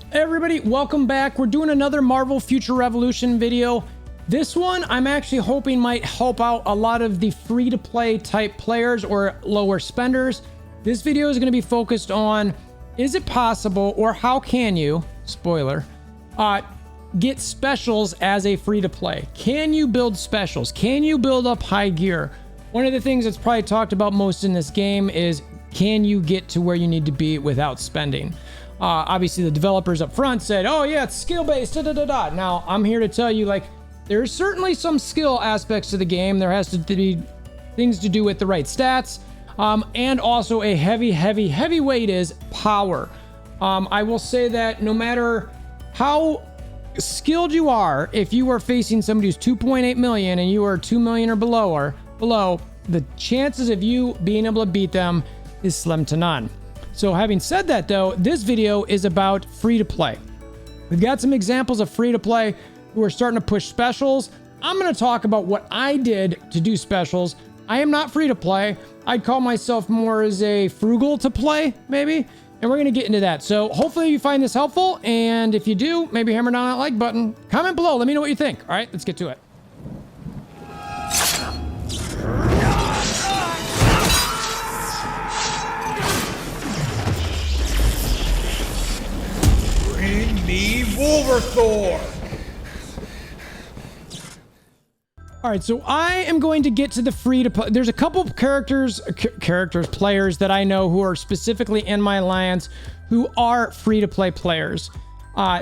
Hey everybody, welcome back. We're doing another Marvel Future Revolution video. This one I'm actually hoping might help out a lot of the free-to-play type players or lower spenders. This video is going to be focused on, is it possible or how can you, spoiler, get specials as a free-to-play? Can you build specials? Can you build up high gear? One of the things that's probably talked about most in this game is, can you get to where you need to be without spending? Obviously the developers up front said, oh yeah, it's skill-based, da-da-da-da. Now, I'm here to tell you, like, there's certainly some skill aspects to the game. There has to be things to do with the right stats, and also a heavy weight is power. I will say that no matter how skilled you are, if you are facing somebody who's 2.8 million and you are 2 million or below, the chances of you being able to beat them is slim to none. So having said that though, this video is about free-to-play. We've got some examples of free-to-play who are starting to push specials. I'm going to talk about what I did to do specials. I am not free-to-play. I'd call myself more as a frugal-to-play, maybe. And we're going to get into that. So hopefully you find this helpful. And if you do, maybe hammer down that like button. Comment below. Let me know what you think. All right, let's get to it. Bring me WolverThor! All right, so I am going to get to the free-to-play. There's a couple of players that I know who are specifically in my alliance who are free-to-play players.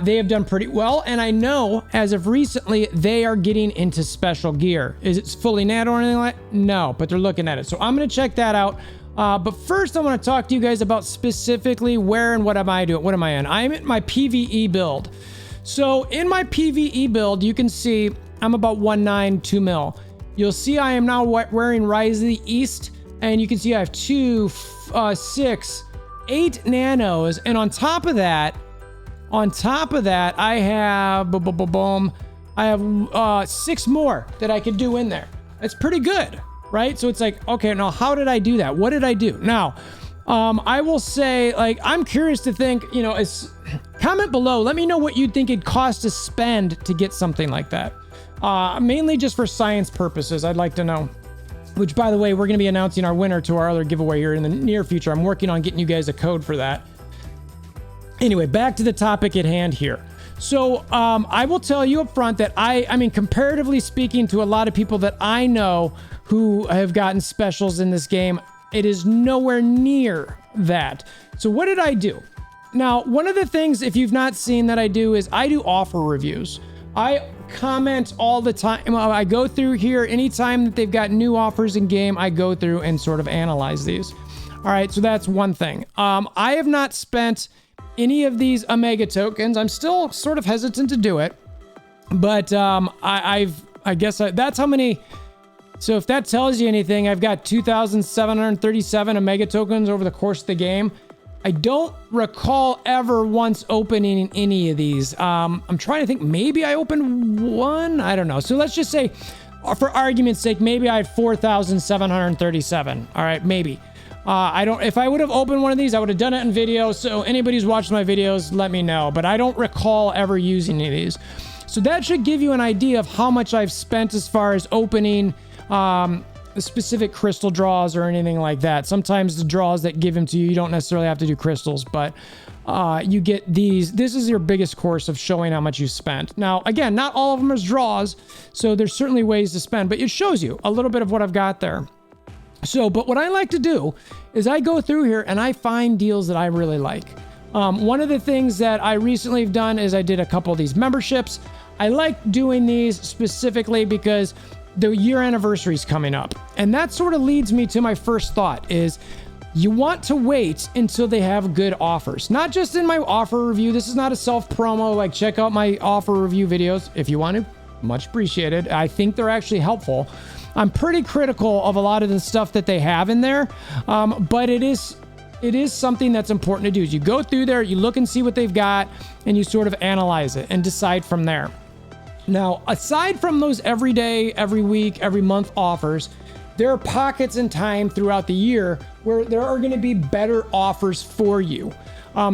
They have done pretty well, and I know as of recently they are getting into special gear. Is it fully net or anything like that? No, but they're looking at it. So I'm going to check that out. But first I want to talk to you guys about specifically where and what am I doing? What am I in? I'm in my PvE build. So in my PvE build, you can see I'm about 1.9, 2 mil. You'll see I am now wearing Rise of the East, and you can see I have 2, 6, 8 nanos, and on top of that, I have I have 6 more that I could do in there. That's pretty good, right? So it's like, okay, now how did I do that? What did I do? Now, I will say, like, I'm curious to think, you know, comment below. Let me know what you'd think it'd cost to spend to get something like that. Mainly just for science purposes, I'd like to know. Which, by the way, we're going to be announcing our winner to our other giveaway here in the near future. I'm working on getting you guys a code for that. Anyway, back to the topic at hand here. So, I will tell you up front that I mean, comparatively speaking to a lot of people that I know who have gotten specials in this game, it is nowhere near that. So what did I do? Now, one of the things, if you've not seen that I do, is I do offer reviews. I comment all the time. I go through here anytime that they've got new offers in game. I go through and sort of analyze these. All right, so that's one thing. I have not spent any of these Omega tokens. I'm still sort of hesitant to do it, but I guess that's how many. So if that tells you anything, I've got 2,737 Omega tokens over the course of the game. I don't recall ever once opening any of these. I'm trying to think, maybe I opened one? I don't know. So let's just say, for argument's sake, maybe I had 4,737. All right, maybe. If I would have opened one of these, I would have done it in video. So anybody who's watched my videos, let me know. But I don't recall ever using any of these. So that should give you an idea of how much I've spent as far as opening specific crystal draws or anything like that. Sometimes the draws that give them to you, you don't necessarily have to do crystals, but you get these. This is your biggest course of showing how much you spent. Now, again, not all of them is draws, so there's certainly ways to spend, but it shows you a little bit of what I've got there. So, but what I like to do is I go through here and I find deals that I really like. One of the things that I recently have done is I did a couple of these memberships. I like doing these specifically because the year anniversary is coming up. And that sort of leads me to my first thought is you want to wait until they have good offers. Not just in my offer review. This is not a self promo, like check out my offer review videos if you want to. Much appreciated. I think they're actually helpful. I'm pretty critical of a lot of the stuff that they have in there. But it is something that's important to do. Is you go through there, you look and see what they've got, and you sort of analyze it and decide from there. Now, aside from those every day, every week, every month offers, there are pockets in time throughout the year where there are going to be better offers for you.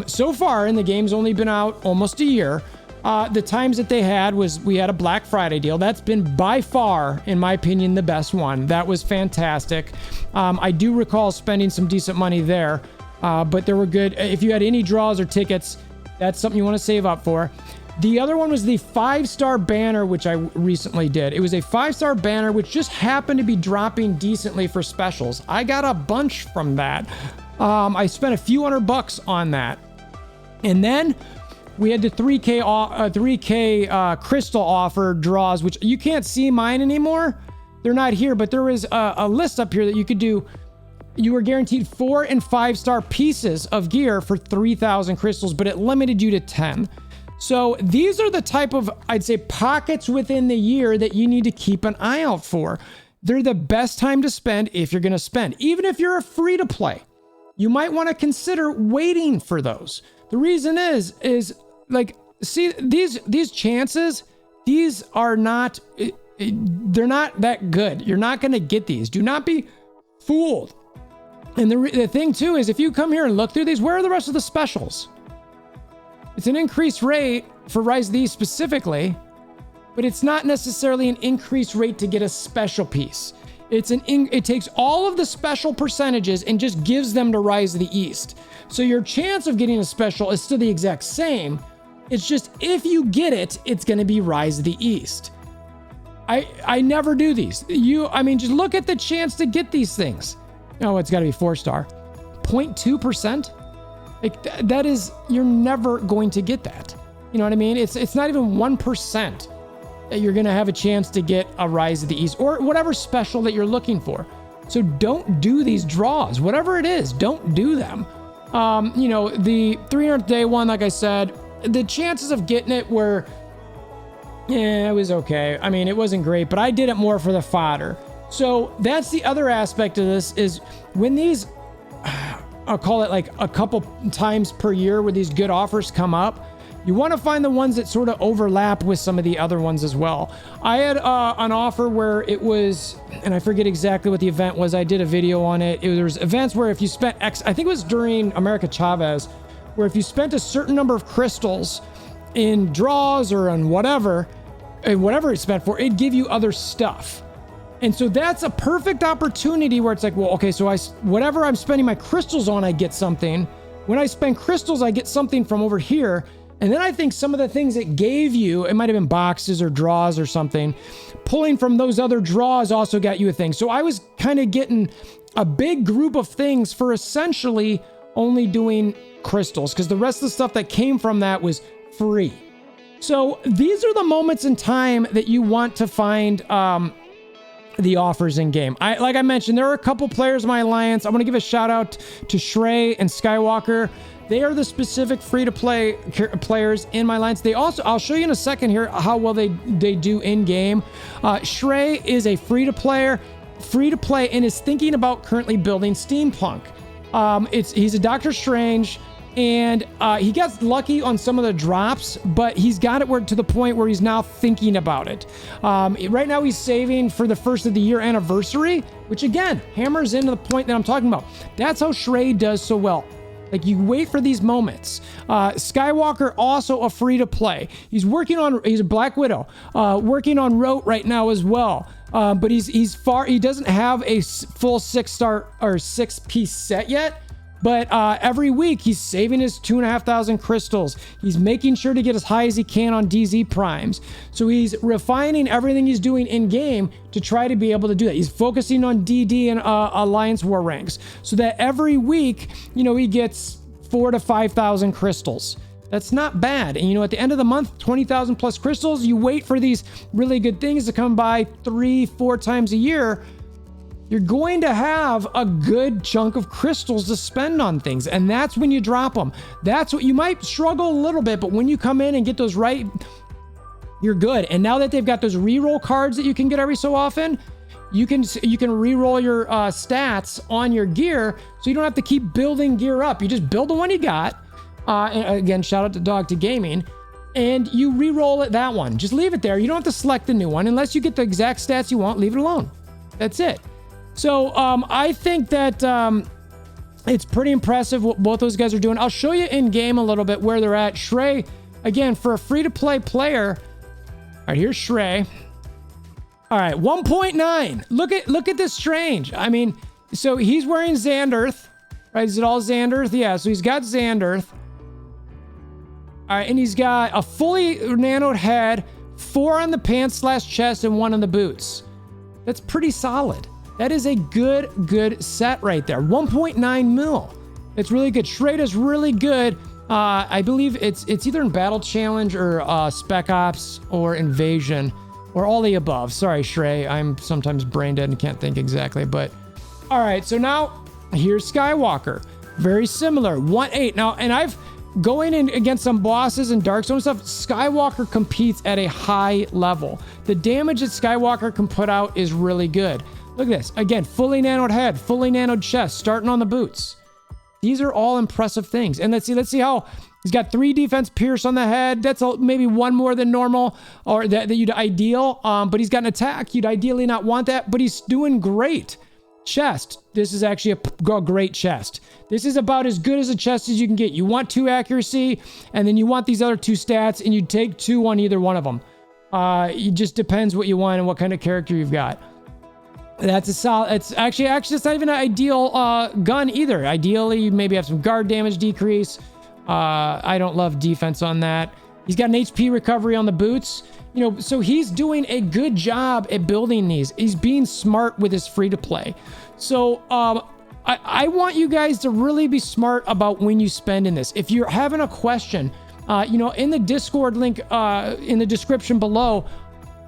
So far, and the game's only been out almost a year, the times that they had was we had a Black Friday deal. That's been by far, in my opinion, the best one. That was fantastic. I do recall spending some decent money there, but there were good. If you had any draws or tickets, that's something you want to save up for. The other one was the 5-star banner, which I recently did. It was a 5-star banner, which just happened to be dropping decently for specials. I got a bunch from that. I spent a few $100 on that. And then we had the 3K crystal offer draws, which you can't see mine anymore. They're not here, but there was a list up here that you could do. You were guaranteed 4 and 5-star pieces of gear for 3,000 crystals, but it limited you to 10. So these are the type of, I'd say, pockets within the year that you need to keep an eye out for. They're the best time to spend if you're going to spend. Even if you're a free to play, you might want to consider waiting for those. The reason is like, see, these chances, these are not, they're not that good. You're not going to get these. Do not be fooled. And the thing too is, if you come here and look through these, where are the rest of the specials? It's an increased rate for Rise of These specifically, but it's not necessarily an increased rate to get a special piece. It takes all of the special percentages and just gives them to Rise of the East. So your chance of getting a special is still the exact same. It's just, if you get it, it's going to be Rise of the East. I never do these. Just look at the chance to get these things. Oh, it's got to be 4-star. 0.2%? Like that is, you're never going to get that. You know what I mean? It's not even 1% that you're going to have a chance to get a Rise of the East or whatever special that you're looking for. So don't do these draws, whatever it is, don't do them. The 300th day one, like I said, the chances of getting it were, it was okay. I mean, it wasn't great, but I did it more for the fodder. So that's the other aspect of this, is when these, I'll call it like a couple times per year where these good offers come up, you want to find the ones that sort of overlap with some of the other ones as well. I had an offer where it was, and I forget exactly what the event was. I did a video on it. There was events where if you spent X, I think it was during America Chavez, where if you spent a certain number of crystals in draws or on whatever it's spent for, it'd give you other stuff. And so that's a perfect opportunity where it's like, well, okay, so whatever I'm spending my crystals on, I get something. When I spend crystals, I get something from over here. And then I think some of the things it gave you, it might have been boxes or draws or something, pulling from those other draws also got you a thing. So I was kind of getting a big group of things for essentially only doing crystals, because the rest of the stuff that came from that was free. So these are the moments in time that you want to find the offers in game. Like I mentioned, there are a couple players in my alliance. I want to give a shout out to Shrey and Skywalker. They are the specific free-to-play players in my alliance. They also, I'll show you in a second here how well they do in game. Shrey is a free-to-play, and is thinking about currently building steampunk. He's a Doctor Strange, and he gets lucky on some of the drops, but he's got it to the point where he's now thinking about it. Right now he's saving for the first of the year anniversary, which again hammers into the point that I'm talking about. That's how Shrey does so well. Like, you wait for these moments. Skywalker, also a free to play. He's a Black Widow, working on Rote right now as well. But he doesn't have a full 6-star or 6-piece set yet. But every week he's saving his 2,500 crystals. He's making sure to get as high as he can on DZ primes. So he's refining everything he's doing in game to try to be able to do that. He's focusing on DD and Alliance War ranks, so that every week, he gets 4,000 to 5,000 crystals. That's not bad. And at the end of the month, 20,000 plus crystals. You wait for these really good things to come by 3-4 times a year. You're going to have a good chunk of crystals to spend on things. And that's when you drop them. That's what you might struggle a little bit, but when you come in and get those right, you're good. And now that they've got those reroll cards that you can get every so often, you can reroll your stats on your gear, so you don't have to keep building gear up. You just build the one you got. And again, shout out to Dog to Gaming. And you reroll that one. Just leave it there. You don't have to select the new one. Unless you get the exact stats you want, leave it alone. That's it. So I think that It's pretty impressive what both those guys are doing. I'll show you in game a little bit where they're at. Shrey, again, for a free-to-play player. All right, here's Shrey. All right, 1.9. Look at this Strange. I mean, so he's wearing Xanderth, right? Is it all Xanderth? Yeah, so he's got Xanderth. All right, and he's got a fully nanoed head, 4 on the pants / chest, and 1 on the boots. That's pretty solid. That is a good set right there. 1.9 mil. It's really good. Shrey is really good. I believe it's either in Battle Challenge or Spec Ops or Invasion or all the above. Sorry, Shrey. I'm sometimes brain dead and can't think exactly. But all right, so now here's Skywalker. Very similar. 1.8. Now, and I've going in against some bosses and Dark Zone stuff. Skywalker competes at a high level. The damage that Skywalker can put out is really good. Look at this. Again, fully nanoed head, fully nanoed chest, starting on the boots. These are all impressive things. And let's see how he's got 3 defense pierce on the head. That's maybe 1 more than normal, or that you'd ideal. But he's got an attack. You'd ideally not want that, but he's doing great. Chest. This is actually a great chest. This is about as good as a chest as you can get. You want 2 accuracy, and then you want these other 2 stats, and you take 2 on either one of them. It just depends what you want and what kind of character you've got. That's a solid. It's actually it's not even an ideal gun either. Ideally, you maybe have some guard damage decrease. I don't love defense on that. He's got an HP recovery on the boots. You know, so he's doing a good job at building these. He's being smart with his free to play. So I want you guys to really be smart about when you spend in this. If you're having a question, you know, in the Discord link in the description below,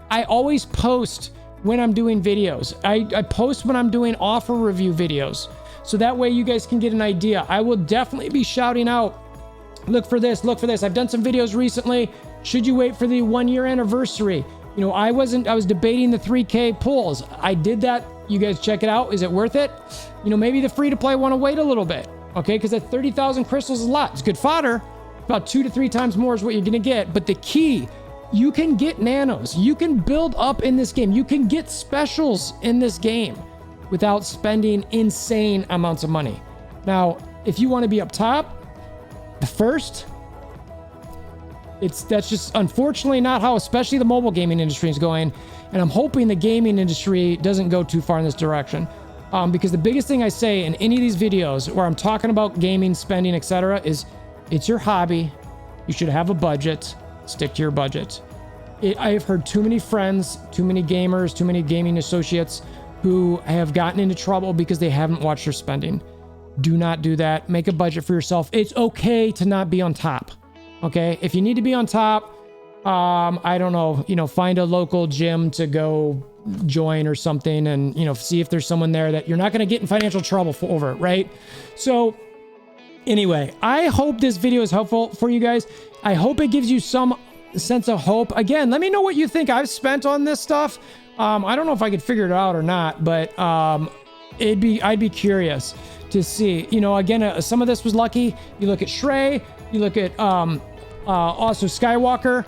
I always post when I'm doing videos. I post when I'm doing offer review videos. So that way you guys can get an idea. I will definitely be shouting out, look for this, look for this. I've done some videos recently. Should you wait for the 1-year anniversary? You know, I was debating the 3K pulls. I did that. You guys check it out. Is it worth it? You know, maybe the free to play want to wait a little bit. Okay, because that 30,000 crystals is a lot. It's good fodder. About 2 to 3 times more is what you're going to get. But the key, you can get nanos. You can build up in this game. You can get specials in this game without spending insane amounts of money. Now, if you want to be up top, the first, that's just unfortunately not how especially the mobile gaming industry is going. And I'm hoping the gaming industry doesn't go too far in this direction. Because the biggest thing I say in any of these videos where I'm talking about gaming, spending, etc., is it's your hobby. You should have a budget. Stick to your budget. I have heard too many friends, too many gamers, too many gaming associates who have gotten into trouble because they haven't watched their spending. Do not do that. Make a budget for yourself. It's okay to not be on top. Okay? If you need to be on top, I don't know, you know, find a local gym to go join or something and, you know, see if there's someone there that you're not going to get in financial trouble over it, right? So anyway, I hope this video is helpful for you guys. I hope it gives you some sense of hope. Again, let me know what you think I've spent on this stuff. I don't know if I could figure it out or not, but I'd be curious to see. You know, again, some of this was lucky. You look at Shrey, you look at also Skywalker.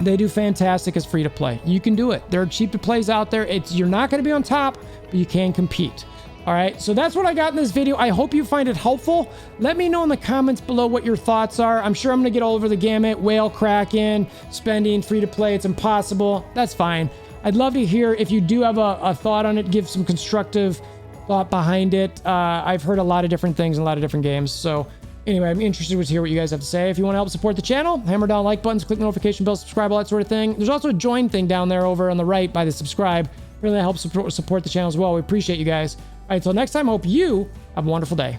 They do fantastic as free to play. You can do it. There are cheap to plays out there. You're not going to be on top, but you can compete. All right, so that's what I got in this video. I hope you find it helpful. Let me know in the comments below what your thoughts are. I'm sure I'm going to get all over the gamut. Whale, Kraken, spending, free to play. It's impossible. That's fine. I'd love to hear if you do have a thought on it. Give some constructive thought behind it. I've heard a lot of different things in a lot of different games. So anyway, I'm interested to hear what you guys have to say. If you want to help support the channel, hammer down like buttons, click the notification bell, subscribe, all that sort of thing. There's also a join thing down there over on the right by the subscribe. Really helps support the channel as well. We appreciate you guys. All right, until next time, I hope you have a wonderful day.